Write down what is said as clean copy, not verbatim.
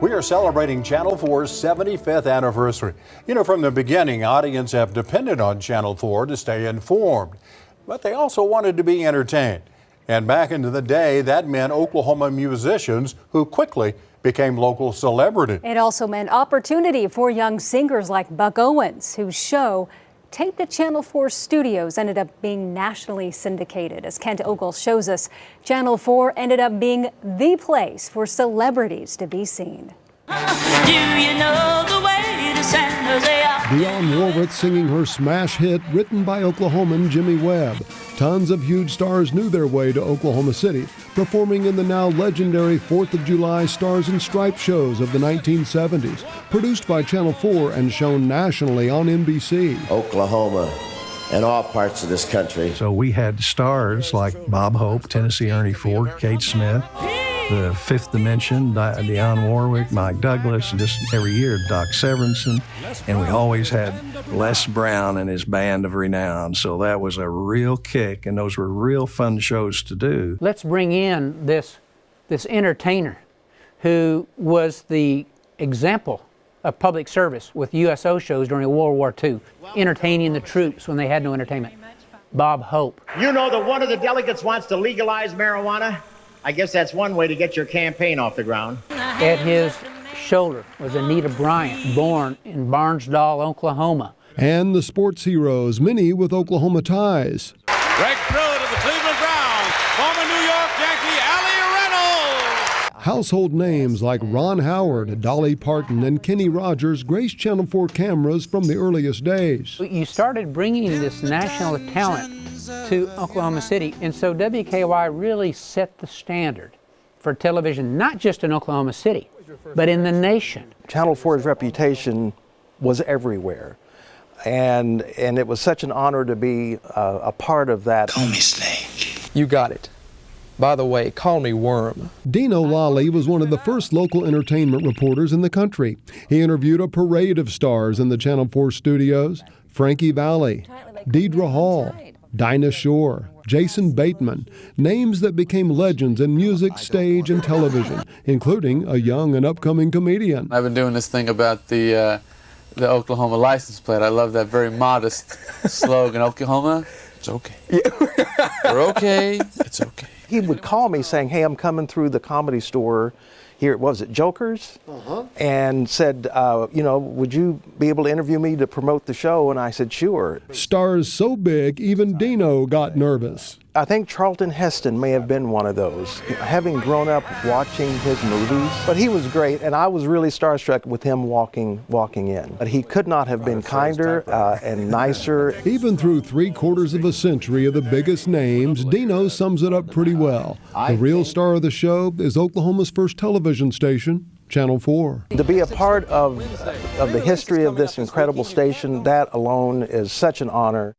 We are celebrating Channel 4's 75th anniversary. You know, from the beginning, audiences have depended on Channel 4 to stay informed, but they also wanted to be entertained. And back into the day, that meant Oklahoma musicians who quickly became local celebrities. It also meant opportunity for young singers like Buck Owens, whose show taped at Channel 4 studios ended up being nationally syndicated. As Kent Ogle shows us, Channel 4 ended up being the place for celebrities to be seen. Do you know the way to San Jose? Dionne Warwick singing her smash hit written by Oklahoman Jimmy Webb. Tons of huge stars knew their way to Oklahoma City, performing in the now legendary 4th of July Stars and Stripes shows of the 1970s, produced by Channel 4 and shown nationally on NBC. Oklahoma and all parts of this country. So we had stars like Bob Hope, Tennessee Ernie Ford, Kate Smith, The Fifth Dimension, Dionne Warwick, Mike Douglas, and just every year Doc Severinsen, and we always had Les Brown and his band of renown. So that was a real kick, and those were real fun shows to do. Let's bring in this entertainer who was the example of public service with USO shows during World War II, entertaining the troops when they had no entertainment. Bob Hope. You know that one of the delegates wants to legalize marijuana? I guess that's one way to get your campaign off the ground. At his shoulder was Anita Bryant, born in Barnsdall, Oklahoma. And the sports heroes, many with Oklahoma ties. Greg Pruitt of the Cleveland Browns, former New York Yankee Allie Reynolds. Household names like Ron Howard, Dolly Parton, and Kenny Rogers graced Channel 4 cameras from the earliest days. You started bringing this national talent to Oklahoma City, and so WKY really set the standard for television, not just in Oklahoma City, but in the nation. Channel 4's reputation was everywhere, and it was such an honor to be a part of that. Call me Snake. You got it. By the way, call me Worm. Dino Lally was one of the first local entertainment reporters in the country. He interviewed a parade of stars in the Channel 4 studios: Frankie Valli, Deidre Hall, Dinah Shore, Jason Bateman, names that became legends in music, stage, and television, including a young and upcoming comedian. I've been doing this thing about the Oklahoma license plate. I love that very modest slogan, Oklahoma, it's okay. We're okay, it's okay. He would call me saying, hey, I'm coming through the Comedy Store here, what was it, Jokers? And said, you know, would you be able to interview me to promote the show? And I said, sure. Stars so big, even Dino got nervous. I think Charlton Heston may have been one of those, having grown up watching his movies. But he was great, and I was really starstruck with him walking in. But he could not have been kinder and nicer. Even through 3/4 of a century of the biggest names, Dino sums it up pretty well. The real star of the show is Oklahoma's first television station, Channel 4. To be a part of the history of this incredible station, that alone is such an honor.